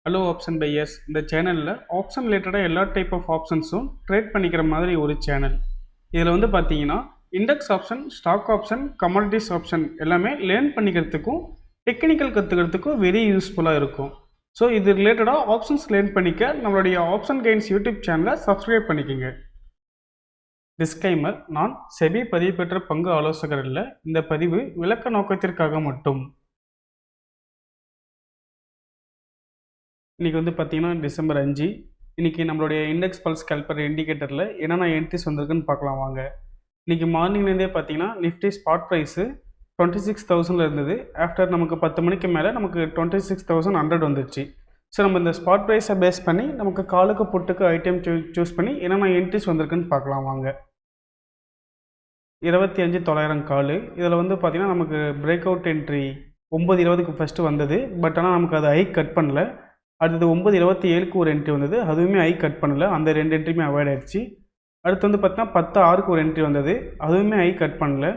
Hello option buyers. இந்த சேனலில் option ரிலேட்டடாக எல்லா டைப் ஆஃப் ஆப்ஷன்ஸும் ட்ரேட் பண்ணிக்கிற மாதிரி ஒரு சேனல். இதில் வந்து பார்த்தீங்கன்னா index option, stock option, commodities option எல்லாமே லேர்ன் பண்ணிக்கிறதுக்கும் டெக்னிக்கல் கற்றுக்கிறதுக்கும் வெரி யூஸ்ஃபுல்லாக இருக்கும். ஸோ இது ரிலேட்டடாக ஆப்ஷன்ஸ் லேர்ன் பண்ணிக்க நம்மளுடைய ஆப்ஷன் கெயின்ஸ் யூடியூப் சேனலை சப்ஸ்கிரைப் பண்ணிக்கோங்க. டிஸ்க்ளைமர்: நான் செபி பதிவு பெற்ற பங்கு ஆலோசகர் இல்லை. இந்த பதிவு விளக்க நோக்கத்திற்காக மட்டும். இன்றைக்கி வந்து பார்த்திங்கன்னா டிசம்பர் 5. இன்றைக்கி நம்மளுடைய இண்டெக்ஸ் பல்ஸ் கால்குலேட்டர் இண்டிகேட்டரில் என்னென்ன என்ட்ரிஸ் வந்திருக்குன்னு பார்க்கலாம் வாங்க. இன்றைக்கி மார்னிங்லேருந்தே பார்த்தீங்கன்னா நிஃப்டி ஸ்பாட் ப்ரைஸு 26,000 இருந்தது. ஆஃப்டர் நமக்கு 10 மணிக்கு மேலே நமக்கு 26,100 வந்துடுச்சு. ஸோ நம்ம இந்த ஸ்பாட் ப்ரைஸை பேஸ் பண்ணி நமக்கு காலுக்கு புட்டுக்கு ஐட்டம் சூஸ் பண்ணி என்னென்ன என்ட்ரிஸ் வந்திருக்குன்னு பார்க்கலாம் வாங்க. 25,900 காலு. இதில் வந்து பார்த்திங்கன்னா நமக்கு பிரேக் அவுட் என்ட்ரி 9:20க்கு ஃபஸ்ட்டு வந்தது. பட் ஆனால் நமக்கு அது ஹைக் கட் பண்ணல. அடுத்தது 9:27க்கு ஒரு என்ட்ரி வந்தது, அதுவுமே ஹை கட் பண்ணல. அந்த 2 என்ட்ரியுமே அவாய்ட் ஆயிடுச்சு. அடுத்து வந்து பார்த்தீங்கன்னா 10:06க்கு ஒரு என்ட்ரி வந்தது, அதுவுமே ஹை கட் பண்ணல.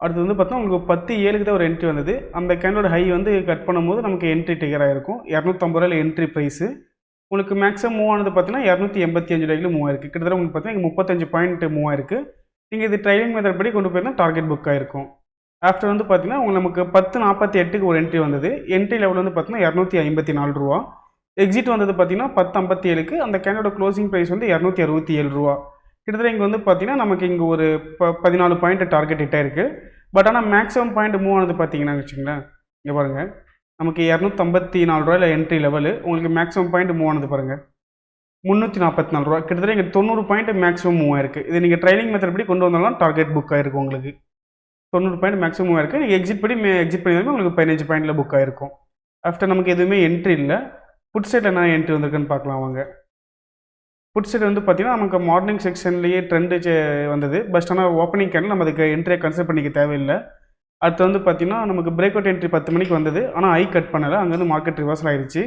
அடுத்து வந்து பார்த்தீங்கன்னா உங்களுக்கு 10:07க்கு தான் ஒரு என்ட்ரி வந்தது. அந்த கேண்டோட ஹை வந்து கட் பண்ணும்போது நமக்கு என்ட்ரி டிகர் ஆகிருக்கும். 250 ரூபாயில் என்ட்ரி ப்ரைஸு. உங்களுக்கு மேக்ஸிமம் மூவ் ஆனது பார்த்தீங்கன்னா 285 ரூபாய்க்கு மூவ் ஆயிருக்கு. கிட்டத்தட்ட உங்களுக்கு பார்த்தீங்கன்னா 35 பாயிண்ட் மூவ் ஆயிருக்கு. நீங்கள் இது ட்ரைலிங் மெத்தட் படி கொண்டு போயிருந்தால் டார்கெட் புக் ஆகிருக்கும். ஆஃப்டர் வந்து பார்த்தீங்கன்னா உங்களுக்கு நமக்கு 10:48க்கு ஒரு என்ட்ரி வந்தது. என்ட்ரி லெவல் வந்து பார்த்தீங்கன்னா 254 ரூபா. எக்ஸிட் வந்தது பார்த்தீங்கன்னா 10:57க்கு. அந்த கேனோட க்ளோசிங் ப்ரைஸ் வந்து 267 ரூபா. கிட்டத்தட்ட இங்கே வந்து பார்த்தீங்கன்னா நமக்கு இங்கே ஒரு 14 பாயிண்ட் டார்கெட் ஹிட் ஆயிருக்கு. பட் ஆனால் மேக்ஸிமம் பாயிண்ட் மூவ் ஆனது பார்த்தீங்கன்னா வச்சுங்களேன், இங்கே பாருங்கள், நமக்கு 254 ரூபாயில் என்ட்ரி லெவலு. உங்களுக்கு மேக்ஸிமம் பாயிண்ட் மூவ் ஆனது பாருங்கள் 344 ரூபா. கிட்டத்தட்ட இங்கே 90 பாயிண்ட் மேக்ஸிமம் மூவ் ஆயிருக்கு. இது நீங்கள் ட்ரைலிங் மெத்தட் படி கொண்டு வந்தாலும் டார்கெட் புக் ஆகிருக்கும். உங்களுக்கு 90 பாயிண்ட் மேக்ஸிமம் மூவ் ஆயிருக்கு. நீங்கள் எக்ஸிட் பண்ணியிருந்தாலும் உங்களுக்கு 15 பாயிண்டில் புக் ஆகிருக்கும். ஆஃப்டர் நமக்கு எதுவுமே என்ட்ரி இல்லை. புட் சைடில் என்ன என்ட்ரி வந்திருக்குன்னு பார்க்கலாம் வாங்க. புட் சைடு வந்து பார்த்தீங்கன்னா நமக்கு மார்னிங் செக்ஷன்லேயே ட்ரெண்டு வந்தது. பட் ஆனால் ஓப்பனிங் கேண்டில் நம்ம அதுக்கு என்ட்ரியை கன்சிடர் பண்ணிக்க தேவையில்லை. அடுத்து வந்து பார்த்தீங்கன்னா நமக்கு பிரேக் அவுட் என்ட்ரி 10 மணிக்கு வந்தது, ஆனால் ஹை கட் பண்ணலை. அங்கேருந்து மார்க்கெட் ரிவர்சல் ஆயிடுச்சு.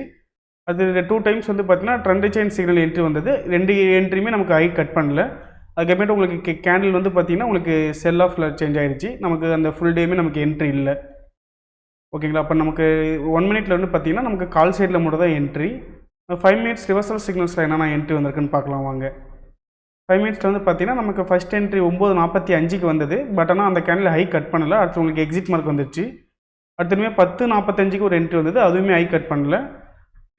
அது 2 டைம்ஸ் வந்து பார்த்தீங்கன்னா ட்ரெண்ட் செயின் சிக்னல் என்ட்ரி வந்தது. 2 என்ட்ரியுமே நமக்கு ஹை கட் பண்ணல. அதுக்கப்புறமேட்டு உங்களுக்கு கேண்டில் வந்து பார்த்தீங்கன்னா உங்களுக்கு செல் ஆஃபில் சேஞ்ச் ஆகிடுச்சு. நமக்கு அந்த ஃபுல் டேமே நமக்கு என்ட்ரி இல்லை. ஓகேங்களா? அப்போ நமக்கு 1 மினிட்ல வந்து பார்த்தீங்கன்னா நமக்கு கால் சைடில் மட்டும் தான் என்ட்ரி. 5 மினிட்ஸ் ரிவர்சல் சிக்னல்ஸில் என்னென்ன என்ட்ரி வந்திருக்குன்னு பார்க்கலாம் வாங்க. 5 மினிட்ஸில் வந்து பார்த்தீங்கன்னா நமக்கு ஃபஸ்ட் என்ட்ரி 9:45க்கு வந்தது. பட் ஆனால் அந்த கேண்டில் ஹை கட் பண்ணலை. அடுத்து உங்களுக்கு எக்ஸிட் மார்க் வந்துடுச்சு. அடுத்துமே 10:45க்கு ஒரு என்ட்ரி வந்தது, அதுவுமே ஹை கட் பண்ணல.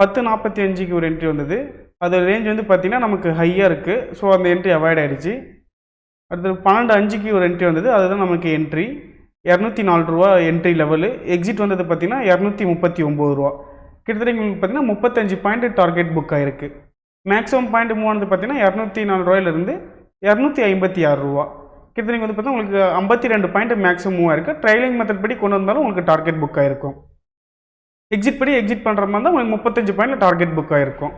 10:45க்கு ஒரு என்ட்ரி வந்தது. அது ரேஞ்ச் வந்து பார்த்தீங்கன்னா நமக்கு ஹையாக இருக்குது. ஸோ அந்த என்ட்ரி அவாய்ட் ஆகிடுச்சு. அடுத்து 12:05க்கு ஒரு என்ட்ரி வந்தது, அதுதான் நமக்கு என்ட்ரி 204 ரூபா என்ட்ரி லெவலு. எக்ஸிட் வந்தது பார்த்தீங்கன்னா 239 ரூபா. கிட்டத்தட்ட உங்களுக்கு பார்த்தீங்கன்னா 35 பாயிண்ட் டார்கெட் புக் ஆகிருக்கு. மேக்ஸிமம் பாயிண்ட் மூவ் ஆனது பார்த்தீங்கன்னா 204 ரூபாயிலிருந்து 256 ரூபா. கிட்டத்தட்ட நீங்கள் வந்து பார்த்தீங்கன்னா உங்களுக்கு 52 பாயிண்ட் மேக்ஸிமம் மூவ் ஆயிருக்கு. ட்ரைலிங் மெத்தட் படி கொண்டு வந்தாலும் உங்களுக்கு டார்கெட் புக் ஆகிருக்கும். எக்ஸிட் பண்ணுற மாதிரி தான் உங்களுக்கு 35 பாயிண்ட் டார்கெட் புக் ஆகிருக்கும்.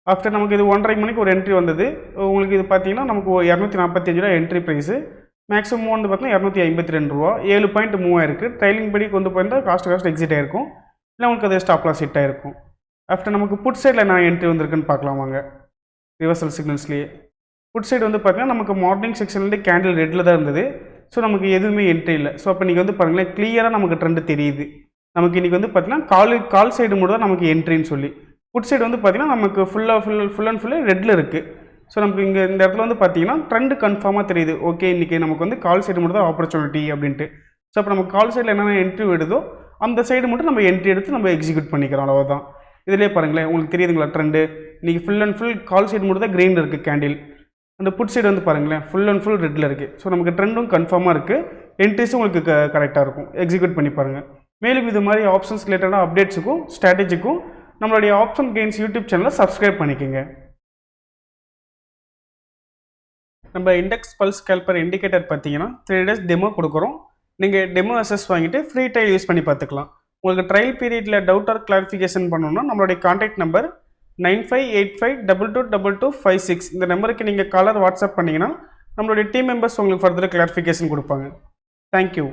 ஆஃப்டர் நமக்கு இது 1:30 மணிக்கு ஒரு என்ட்ரி வந்தது. உங்களுக்கு இது பார்த்தீங்கன்னா நமக்கு 245 ரூபா என்ட்ரி ப்ரைஸு. மேக்ஸிமம் மூவ் வந்து பார்த்தீங்கன்னா 252 ரூபா. 7 பாயிண்ட் மூவ் ஆயிருக்கு. ட்ரைலிங் படி கொண்டு போயிருந்தால் காஸ்ட் எக்ஸிட் ஆகிருக்கும். இல்லை உங்களுக்கு அது ஸ்டாப் லாஸ் ஹிட் ஆகிருக்கும். ஆஃப்டர் நமக்கு புட் சைடில் என்ன என்ட்ரி வந்திருக்குன்னு பார்க்கலாம் வாங்க. ரிவர்சல் சிக்னல்ஸ்லேயே புட் சைடு வந்து பார்த்தீங்கன்னா நமக்கு மார்னிங் செக்ஷன்லேருந்து கேண்டில் ரெட்டில் தான் இருந்தது. ஸோ நமக்கு எதுவுமே என்ட்ரி இல்லை. ஸோ அப்போ நீங்கள் வந்து பாருங்களேன், கிளியராக நமக்கு ட்ரெண்டு தெரியுது. நமக்கு இன்றைக்கி வந்து பார்த்தீங்கன்னா கால் சைடு மட்டும் தான் நமக்கு என்ட்ரின்னு சொல்லி, புட் சைடு வந்து பார்த்தீங்கன்னா நமக்கு ஃபுல் அண்ட் ஃபுல்லாக ரெட்டில் இருக்குது. ஸோ நமக்கு இங்கே இந்த இடத்துல வந்து பார்த்தீங்கன்னா ட்ரெண்டு கன்ஃபார்மாக தெரியுது. ஓகே, இன்றைக்கி நமக்கு வந்து கால் சைடு மட்டும் தான் ஆப்பர்ச்சுனிட்டி அப்படின்ட்டு. ஸோ அப்போ நம்ம கால் சைடில் என்னென்ன என்ட்ரி விடுதோ அந்த சைடு மட்டும் நம்ம என்ட்ரி எடுத்து நம்ம எக்ஸிக்யூட் பண்ணிக்கிறோம், அவ்வளோதான். இதிலே பாருங்களேன், உங்களுக்கு தெரியுதுங்களா ட்ரெண்டு. இன்றைக்கி full and full call side மட்டும் தான் க்ரீனில் இருக்குது கேண்டில். அந்த புட் சைடு வந்து பாருங்களேன் ஃபுல் அண்ட் ஃபுல் ரெட்டில் இருக்குது. ஸோ நமக்கு ட்ரெண்டும் கன்ஃபார்மாக இருக்குது. என்ட்ரிஸும் உங்களுக்கு கரெக்டாக இருக்கும். எக்ஸிக்யூட் பண்ணி பாருங்கள். மேலும் இது மாதிரி ஆப்ஷன்ஸ் ரிலேட்டடான அப்டேட்ஸுக்கும் ஸ்ட்ராட்டஜிக்கும் நம்மளுடைய ஆப்ஷன் கெயின்ஸ் யூடியூப் சேனலை சப்ஸ்கிரைப் பண்ணிக்கோங்க. நம்ம இண்டெக்ஸ் பல்ஸ் கால்குலேட்டர் இண்டிகேட்டர் பார்த்தீங்கன்னா 3 days டெமோ கொடுக்குறோம். நீங்கள் டெமோ அசஸ் வாங்கிட்டு ஃப்ரீ ட்ரையல் யூஸ் பண்ணி பார்த்துக்கலாம். உங்களுக்கு ட்ரையல் பீரியடில் டவுட் ஆர் கிளாரிஃபிகேஷன் பண்ணணும்னா நம்மளுடைய கான்டாக்ட் நம்பர் 9585222256. இந்த நம்பருக்கு நீங்கள் காலர் வாட்ஸ்அப் பண்ணிங்கன்னா நம்மளுடைய டீம் மெம்பர்ஸ் உங்களுக்கு ஃபர்தர் கிளாரிஃபிகேஷன் கொடுப்பாங்க. தேங்க்யூ.